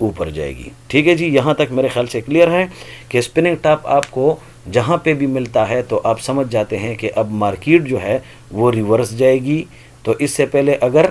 اوپر جائے گی. ٹھیک ہے جی, یہاں تک میرے خیال سے کلیئر ہے کہ سپننگ ٹاپ آپ کو جہاں پہ بھی ملتا ہے تو آپ سمجھ جاتے ہیں کہ اب مارکیٹ جو ہے وہ ریورس جائے گی. تو اس سے پہلے اگر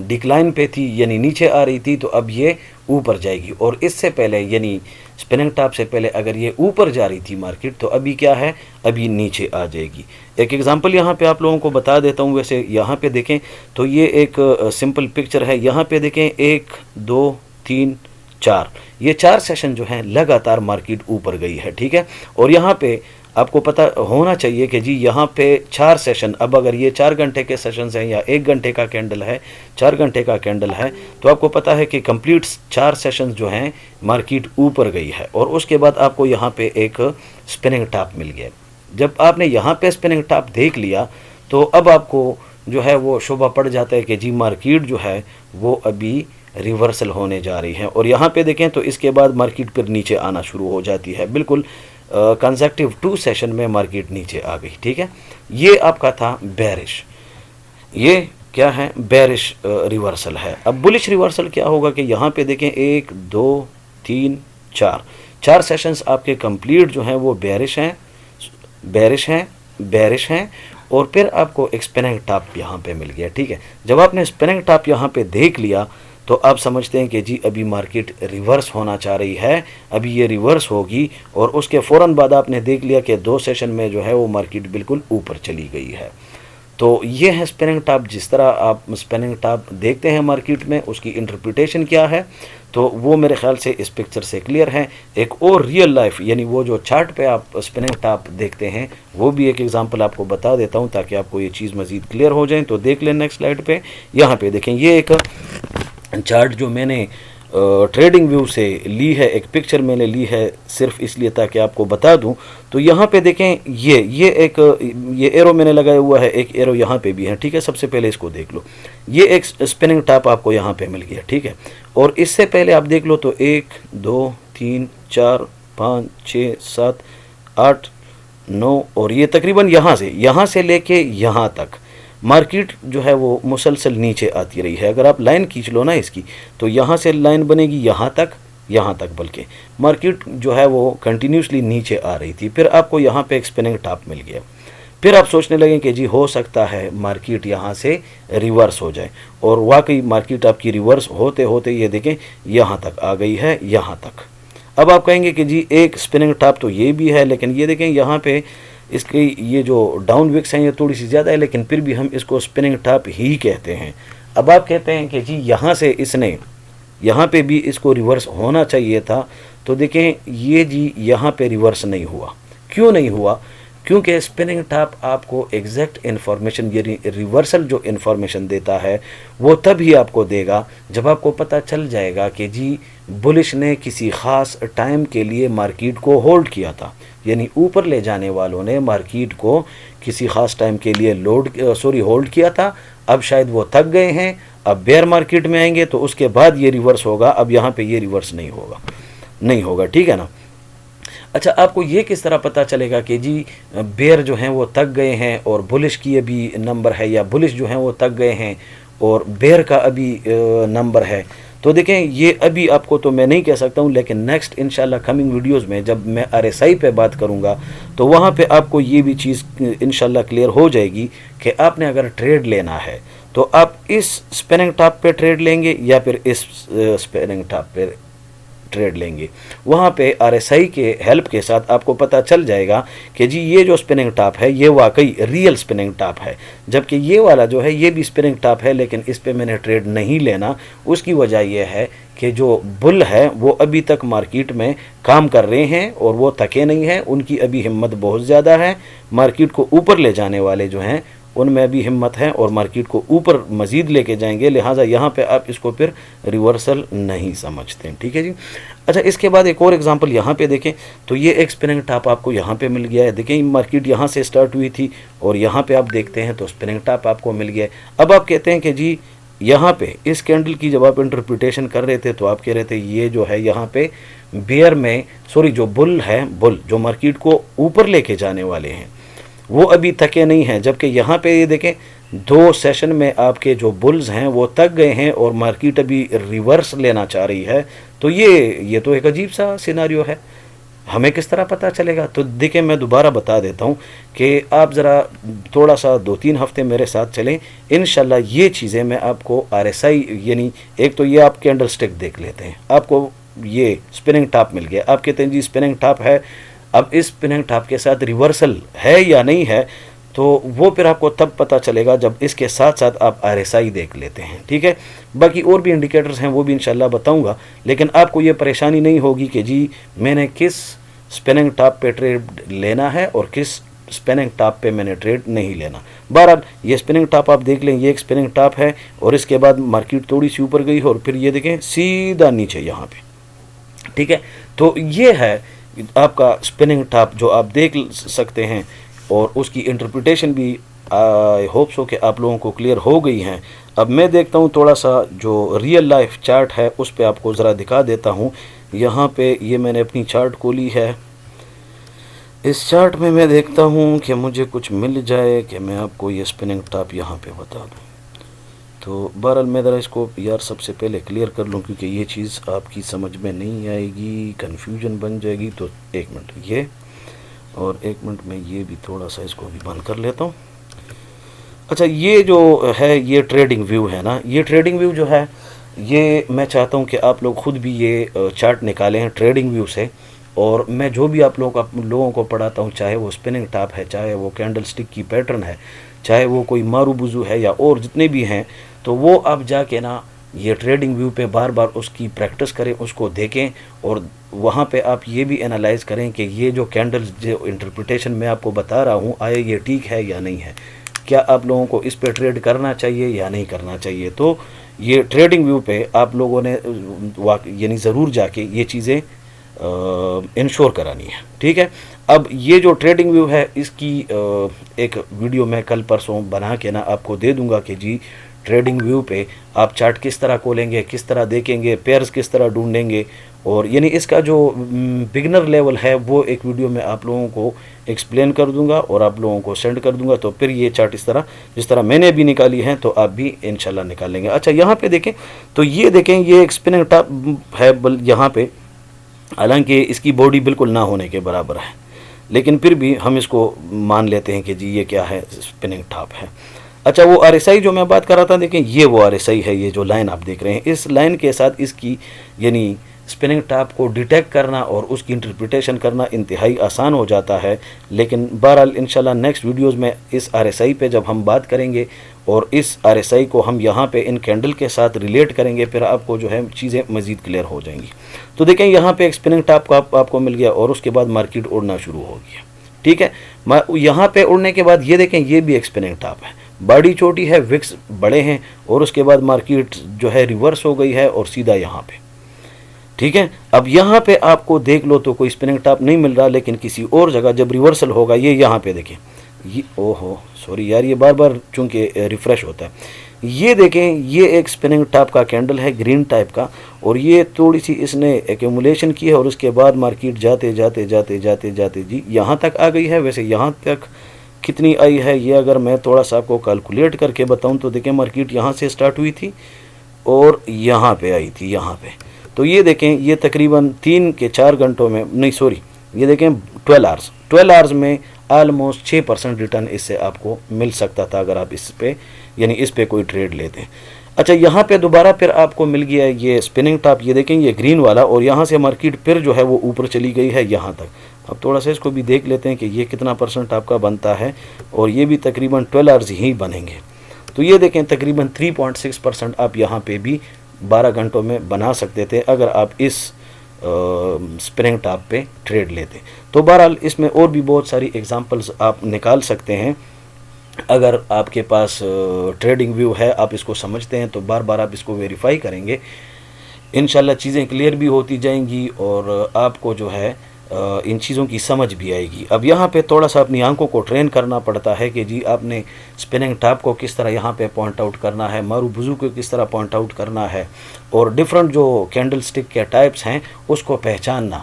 ڈکلائن پہ تھی یعنی نیچے آ رہی تھی تو اب یہ اوپر جائے گی, اور اس سے پہلے یعنی سپننگ ٹاپ سے پہلے اگر یہ اوپر جا رہی تھی مارکیٹ تو ابھی کیا ہے, ابھی نیچے آ جائے گی. ایک ایگزامپل یہاں پہ آپ لوگوں کو بتا دیتا ہوں. ویسے یہاں پہ دیکھیں تو یہ ایک سمپل پکچر ہے. یہاں پہ دیکھیں 1 2 3 4 یہ 4 سیشن جو ہیں لگاتار مارکیٹ اوپر گئی ہے. ٹھیک ہے, اور یہاں پہ آپ کو پتہ ہونا چاہیے کہ جی یہاں پہ 4 سیشن, اب اگر یہ 4 گھنٹے کے سیشنز ہیں یا 1 گھنٹے کا کینڈل ہے, 4 گھنٹے کا کینڈل ہے, تو آپ کو پتہ ہے کہ کمپلیٹ 4 سیشنز جو ہیں مارکیٹ اوپر گئی ہے, اور اس کے بعد آپ کو یہاں پہ ایک سپننگ ٹاپ مل گیا. جب آپ نے یہاں پہ سپننگ ٹاپ دیکھ لیا تو اب آپ کو جو ہے وہ شبہ پڑ جاتا ہے کہ جی مارکیٹ جو ہے وہ ابھی ریورسل ہونے جا رہی ہے. اور یہاں پہ دیکھیں تو اس کے بعد مارکیٹ پھر نیچے آنا شروع ہو جاتی ہے. بالکل کنزیکٹیو 2 سیشن میں مارکیٹ نیچے آ گئی. ٹھیک ہے, یہ آپ کا تھا بیرش. یہ کیا ہے, بیرش ریورسل ہے. اب بلش ریورسل کیا ہوگا کہ یہاں پہ دیکھیں 1 2 3 4 سیشنز آپ کے کمپلیٹ جو ہیں وہ بیرش ہیں, بیرش ہیں, بیرش ہیں, اور پھر آپ کو ایک سپننگ ٹاپ یہاں پہ مل گیا. ٹھیک ہے, جب آپ نے سپننگ ٹاپ یہاں پہ دیکھ لیا تو آپ سمجھتے ہیں کہ جی ابھی مارکیٹ ریورس ہونا چاہ رہی ہے, ابھی یہ ریورس ہوگی, اور اس کے فوراً بعد آپ نے دیکھ لیا کہ 2 سیشن میں جو ہے وہ مارکیٹ بالکل اوپر چلی گئی ہے. تو یہ ہے سپننگ ٹاپ. جس طرح آپ سپننگ ٹاپ دیکھتے ہیں مارکیٹ میں, اس کی انٹرپریٹیشن کیا ہے تو وہ میرے خیال سے اس پکچر سے کلیئر ہے. ایک اور ریئل لائف یعنی وہ جو چارٹ پہ آپ سپننگ ٹاپ دیکھتے ہیں وہ بھی ایک ایگزامپل آپ کو بتا دیتا ہوں تاکہ آپ کو یہ چیز مزید کلیئر ہو جائیں. تو دیکھ لیں نیکسٹ سلائیڈ پہ. یہاں پہ دیکھیں یہ ایک چارٹ جو میں نے ٹریڈنگ ویو سے لی ہے, ایک پکچر میں نے لی ہے صرف اس لیے تاکہ آپ کو بتا دوں. تو یہاں پہ دیکھیں یہ ایک یہ ایرو میں نے لگایا ہوا ہے, ایک ایرو یہاں پہ بھی ہے. ٹھیک ہے, سب سے پہلے اس کو دیکھ لو. یہ ایک سپننگ ٹاپ آپ کو یہاں پہ مل گیا. ٹھیک ہے, اور اس سے پہلے آپ دیکھ لو تو 1 2 3 4 5 6 7 8 9 اور یہ تقریباً یہاں سے لے کے یہاں تک مارکیٹ جو ہے وہ مسلسل نیچے آتی رہی ہے. اگر آپ لائن کھینچ لو نا اس کی تو یہاں سے لائن بنے گی یہاں تک بلکہ مارکیٹ جو ہے وہ کنٹینیوسلی نیچے آ رہی تھی. پھر آپ کو یہاں پہ ایک سپننگ ٹاپ مل گیا. پھر آپ سوچنے لگیں کہ جی ہو سکتا ہے مارکیٹ یہاں سے ریورس ہو جائے, اور واقعی مارکیٹ آپ کی ریورس ہوتے ہوتے یہ دیکھیں یہاں تک آ گئی ہے, یہاں تک. اب آپ کہیں گے کہ جی ایک سپننگ ٹاپ تو یہ بھی ہے, لیکن یہ دیکھیں یہاں پہ اس کی یہ جو ڈاؤن وکس ہیں یہ تھوڑی سی زیادہ ہے, لیکن پھر بھی ہم اس کو سپننگ ٹاپ ہی کہتے ہیں. اب آپ کہتے ہیں کہ جی یہاں سے اس نے یہاں پہ بھی اس کو ریورس ہونا چاہیے تھا. تو دیکھیں یہ جی یہاں پہ ریورس نہیں ہوا. کیوں نہیں ہوا؟ کیونکہ سپننگ ٹاپ آپ کو ایگزیکٹ انفارمیشن یعنی ریورسل جو انفارمیشن دیتا ہے وہ تب ہی آپ کو دے گا جب آپ کو پتہ چل جائے گا کہ جی بلش نے کسی خاص ٹائم کے لیے مارکیٹ کو ہولڈ کیا تھا, یعنی اوپر لے جانے والوں نے مارکیٹ کو کسی خاص ٹائم کے لیے ہولڈ کیا تھا. اب شاید وہ تھک گئے ہیں, اب بیئر مارکیٹ میں آئیں گے تو اس کے بعد یہ ریورس ہوگا. اب یہاں پہ یہ ریورس نہیں ہوگا. ٹھیک ہے نا. اچھا, آپ کو یہ کس طرح پتہ چلے گا کہ جی بیئر جو ہیں وہ تک گئے ہیں اور بلش کی ابھی نمبر ہے, یا بلش جو ہیں وہ تک گئے ہیں اور بیئر کا ابھی نمبر ہے؟ تو دیکھیں یہ ابھی آپ کو تو میں نہیں کہہ سکتا ہوں, لیکن نیکسٹ انشاءاللہ کمنگ ویڈیوز میں جب میں RSI پہ بات کروں گا تو وہاں پہ آپ کو یہ بھی چیز انشاءاللہ کلیئر ہو جائے گی کہ آپ نے اگر ٹریڈ لینا ہے تو آپ اس سپننگ ٹاپ پہ ٹریڈ لیں گے یا پھر اس سپننگ ٹاپ پہ ٹریڈ لیں گے. وہاں پہ RSI کے ہیلپ کے ساتھ آپ کو پتہ چل جائے گا کہ جی یہ جو سپننگ ٹاپ ہے یہ واقعی ریئل سپننگ ٹاپ ہے, جبکہ یہ والا جو ہے یہ بھی سپننگ ٹاپ ہے لیکن اس پہ میں نے ٹریڈ نہیں لینا. اس کی وجہ یہ ہے کہ جو بل ہے وہ ابھی تک مارکیٹ میں کام کر رہے ہیں اور وہ تھکے نہیں ہیں, ان کی ابھی ہمت بہت زیادہ ہے. مارکیٹ کو اوپر لے جانے والے جو ہیں ان میں بھی ہمت ہے اور مارکیٹ کو اوپر مزید لے کے جائیں گے, لہٰذا یہاں پہ آپ اس کو پھر ریورسل نہیں سمجھتے ہیں. ٹھیک ہے جی. اچھا, اس کے بعد ایک اور ایگزامپل یہاں پہ دیکھیں تو یہ ایک سپننگ ٹاپ آپ کو یہاں پہ مل گیا ہے. دیکھیں مارکیٹ یہاں سے سٹارٹ ہوئی تھی اور یہاں پہ آپ دیکھتے ہیں تو سپننگ ٹاپ آپ کو مل گیا ہے. اب آپ کہتے ہیں کہ جی یہاں پہ اس کینڈل کی جب آپ انٹرپریٹیشن کر رہے تھے تو آپ کہہ رہے تھے یہ جو ہے یہاں پہ بیئر میں جو بل ہے, بل جو مارکیٹ کو اوپر لے کے جانے والے ہیں وہ ابھی تھکے نہیں ہیں, جبکہ یہاں پہ یہ دیکھیں 2 سیشن میں آپ کے جو بلز ہیں وہ تک گئے ہیں اور مارکیٹ ابھی ریورس لینا چاہ رہی ہے، تو یہ تو ایک عجیب سا سیناریو ہے، ہمیں کس طرح پتہ چلے گا؟ تو دیکھیں میں دوبارہ بتا دیتا ہوں کہ آپ ذرا تھوڑا سا 2-3 ہفتے میرے ساتھ چلیں، انشاءاللہ یہ چیزیں میں آپ کو RSI، یعنی ایک تو یہ آپ کینڈل سٹک دیکھ لیتے ہیں، آپ کو یہ سپننگ ٹاپ مل گیا، آپ کہتے ہیں جی سپننگ ٹاپ ہے، اب اس سپننگ ٹاپ کے ساتھ ریورسل ہے یا نہیں ہے، تو وہ پھر آپ کو تب پتہ چلے گا جب اس کے ساتھ ساتھ آپ RSI دیکھ لیتے ہیں، ٹھیک ہے؟ باقی اور بھی انڈیکیٹرز ہیں وہ بھی انشاءاللہ بتاؤں گا، لیکن آپ کو یہ پریشانی نہیں ہوگی کہ جی میں نے کس سپننگ ٹاپ پہ ٹریڈ لینا ہے اور کس سپننگ ٹاپ پہ میں نے ٹریڈ نہیں لینا۔ بہرحال یہ سپننگ ٹاپ آپ دیکھ لیں، یہ ایک سپننگ ٹاپ ہے اور اس کے بعد مارکیٹ تھوڑی سی اوپر گئی اور پھر یہ دیکھیں سیدھا نیچے یہاں پہ، ٹھیک ہے؟ تو یہ ہے آپ کا سپننگ ٹاپ جو آپ دیکھ سکتے ہیں، اور اس کی انٹرپریٹیشن بھی آئی ہوپ سو کہ آپ لوگوں کو کلیئر ہو گئی ہیں۔ اب میں دیکھتا ہوں تھوڑا سا جو ریئل لائف چارٹ ہے اس پہ آپ کو ذرا دکھا دیتا ہوں۔ یہاں پہ یہ میں نے اپنی چارٹ کھولی ہے، اس چارٹ میں دیکھتا ہوں کہ مجھے کچھ مل جائے کہ میں آپ کو یہ سپننگ ٹاپ یہاں پہ بتا دوں۔ تو بہرحال میں ذرا اس کو یار سب سے پہلے کلیئر کر لوں، کیونکہ یہ چیز آپ کی سمجھ میں نہیں آئے گی، کنفیوژن بن جائے گی۔ تو 1 منٹ یہ، اور 1 منٹ میں یہ بھی تھوڑا سا اس کو بھی بند کر لیتا ہوں۔ اچھا یہ جو ہے یہ ٹریڈنگ ویو ہے نا، یہ ٹریڈنگ ویو جو ہے یہ میں چاہتا ہوں کہ آپ لوگ خود بھی یہ چارٹ نکالیں ہیں ٹریڈنگ ویو سے، اور میں جو بھی آپ لوگوں کو پڑھاتا ہوں، چاہے وہ سپننگ ٹاپ ہے، چاہے وہ کینڈل سٹک کی پیٹرن ہے، چاہے وہ کوئی مارو بزو ہے یا اور جتنے بھی ہیں، تو وہ آپ جا کے نا یہ ٹریڈنگ ویو پہ بار بار اس کی پریکٹس کریں، اس کو دیکھیں، اور وہاں پہ آپ یہ بھی انالائز کریں کہ یہ جو کینڈل جو انٹرپریٹیشن میں آپ کو بتا رہا ہوں، آیا یہ ٹھیک ہے یا نہیں ہے، کیا آپ لوگوں کو اس پہ ٹریڈ کرنا چاہیے یا نہیں کرنا چاہیے۔ تو یہ ٹریڈنگ ویو پہ آپ لوگوں نے یعنی ضرور جا کے یہ چیزیں انشور کرانی ہے، ٹھیک ہے؟ اب یہ جو ٹریڈنگ ویو ہے اس کی ایک ویڈیو میں کل پرسوں بنا کے نا آپ کو دے دوں گا کہ جی ٹریڈنگ ویو پہ آپ چارٹ کس طرح کھولیں گے، کس طرح دیکھیں گے، پیئرز کس طرح ڈھونڈیں گے، اور یعنی اس کا جو بگنر لیول ہے وہ ایک ویڈیو میں آپ لوگوں کو ایکسپلین کر دوں گا اور آپ لوگوں کو سینڈ کر دوں گا، تو پھر یہ چارٹ اس طرح جس طرح میں نے بھی نکالی ہے تو آپ بھی انشاءاللہ نکال لیں گے۔ اچھا یہاں پہ دیکھیں تو یہ دیکھیں یہ ایک سپننگ ٹاپ ہے یہاں پہ، حالانکہ اس کی باڈی بالکل نہ ہونے کے برابر ہے، لیکن پھر بھی ہم اس کو مان لیتے ہیں کہ جی یہ کیا ہے، سپننگ ٹاپ ہے۔ اچھا وہ RSI جو میں بات کر رہا تھا، دیکھیں یہ وہ RSI ہے، یہ جو لائن آپ دیکھ رہے ہیں، اس لائن کے ساتھ اس کی یعنی سپننگ ٹاپ کو ڈیٹیکٹ کرنا اور اس کی انٹرپریٹیشن کرنا انتہائی آسان ہو جاتا ہے۔ لیکن بہرحال انشاءاللہ نیکسٹ ویڈیوز میں اس RSI پہ جب ہم بات کریں گے اور اس RSI کو ہم یہاں پہ ان کینڈل کے ساتھ ریلیٹ کریں گے، پھر آپ کو جو ہے چیزیں مزید کلیئر ہو جائیں گی۔ تو دیکھیں یہاں پہ ایک سپننگ ٹاپ کا آپ کو مل گیا اور اس کے بعد مارکیٹ اڑنا شروع ہو گیا، ٹھیک ہے؟ یہاں پہ اڑنے کے بعد یہ دیکھیں یہ بھی ایک سپننگ ٹاپ ہے، باڈی چھوٹی ہے، وکس بڑے ہیں، اور اس کے بعد مارکیٹ جو ہے ریورس ہو گئی ہے اور سیدھا یہاں پہ، ٹھیک ہے؟ اب یہاں پہ آپ کو دیکھ لو تو کوئی سپننگ ٹاپ نہیں مل رہا، لیکن کسی اور جگہ جب ریورسل ہوگا یہ یہاں پہ دیکھیں، یہ اوہو سوری یار یہ بار بار چونکہ ریفریش ہوتا ہے، یہ دیکھیں یہ ایک سپننگ ٹاپ کا کینڈل ہے گرین ٹائپ کا، اور یہ تھوڑی سی اس نے ایکومولیشن کی ہے اور اس کے بعد مارکیٹ جاتے جاتے جاتے جاتے جاتے جی یہاں تک آ گئی ہے۔ ویسے یہاں تک کتنی آئی ہے یہ اگر میں تھوڑا سا آپ کو کیلکولیٹ کر کے بتاؤں تو دیکھیں مارکیٹ یہاں سے سٹارٹ ہوئی تھی اور یہاں پہ آئی تھی، یہاں پہ، تو یہ دیکھیں یہ تقریباً 3 کے 4 گھنٹوں میں نہیں سوری یہ دیکھیں 12 آورز میں آلموسٹ 6% ریٹرن اس سے آپ کو مل سکتا تھا اگر آپ اس پہ یعنی اس پہ کوئی ٹریڈ لیتے ہیں۔ اچھا یہاں پہ دوبارہ پھر آپ کو مل گیا یہ سپننگ ٹاپ، یہ دیکھیں یہ گرین والا، اور یہاں سے مارکیٹ پھر جو ہے وہ اوپر چلی گئی ہے یہاں تک۔ اب تھوڑا سا اس کو بھی دیکھ لیتے ہیں کہ یہ کتنا پرسنٹ آپ کا بنتا ہے، اور یہ بھی تقریباً 12 آورز ہی بنیں گے، تو یہ دیکھیں تقریباً 3.6% آپ یہاں پہ بھی 12 گھنٹوں میں بنا سکتے تھے اگر آپ اس سپننگ ٹاپ پہ ٹریڈ لیتے۔ تو بہرحال اس میں اور بھی بہت ساری ایگزامپلز آپ نکال سکتے ہیں، اگر آپ کے پاس ٹریڈنگ ویو ہے، آپ اس کو سمجھتے ہیں تو بار بار آپ اس کو ویریفائی کریں گے، انشاءاللہ چیزیں کلیئر بھی ہوتی جائیں گی اور آپ کو جو ہے ان چیزوں کی سمجھ بھی آئے گی۔ اب یہاں پہ تھوڑا سا اپنی آنکھوں کو ٹرین کرنا پڑتا ہے کہ جی آپ نے سپننگ ٹاپ کو کس طرح یہاں پہ پوائنٹ آؤٹ کرنا ہے، مارو بزو کو کس طرح پوائنٹ آؤٹ کرنا ہے، اور ڈیفرنٹ جو کینڈل سٹک کے ٹائپس ہیں اس کو پہچاننا۔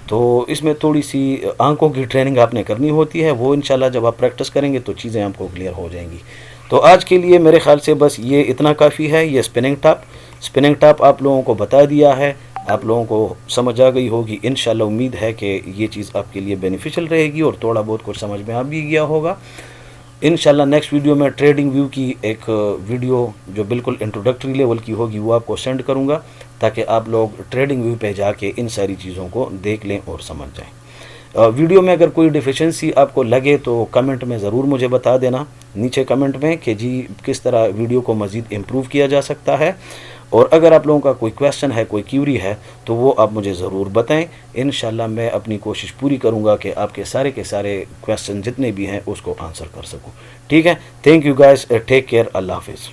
تو اس میں تھوڑی سی آنکھوں کی ٹریننگ آپ نے کرنی ہوتی ہے، وہ انشاءاللہ جب آپ پریکٹس کریں گے تو چیزیں آپ کو کلیئر ہو جائیں گی۔ تو آج کے لیے میرے خیال سے بس یہ اتنا کافی ہے. یہ اسپننگ ٹاپ آپ لوگوں کو بتا دیا ہے, آپ لوگوں کو سمجھ آ گئی ہوگی. انشاءاللہ امید ہے کہ یہ چیز آپ کے لیے بینیفیشل رہے گی اور تھوڑا بہت کچھ سمجھ میں آ بھی گیا ہوگا. انشاءاللہ نیکسٹ ویڈیو میں ٹریڈنگ ویو کی ایک ویڈیو جو بالکل انٹروڈکٹری لیول کی ہوگی وہ آپ کو سینڈ کروں گا, تاکہ آپ لوگ ٹریڈنگ ویو پہ جا کے ان ساری چیزوں کو دیکھ لیں اور سمجھ جائیں. ویڈیو میں اگر کوئی ڈیفیشنسی آپ کو لگے تو کمنٹ میں ضرور مجھے بتا دینا نیچے کمنٹ میں کہ جی کس طرح ویڈیو کو مزید امپروو کیا جا سکتا ہے. اور اگر آپ لوگوں کا کوئی کویسچن ہے, کوئی کیوری ہے, تو وہ آپ مجھے ضرور بتائیں. انشاءاللہ میں اپنی کوشش پوری کروں گا کہ آپ کے سارے کویسچن جتنے بھی ہیں اس کو آنسر کر سکوں. ٹھیک ہے, thank you guys, take care, Allah حافظ.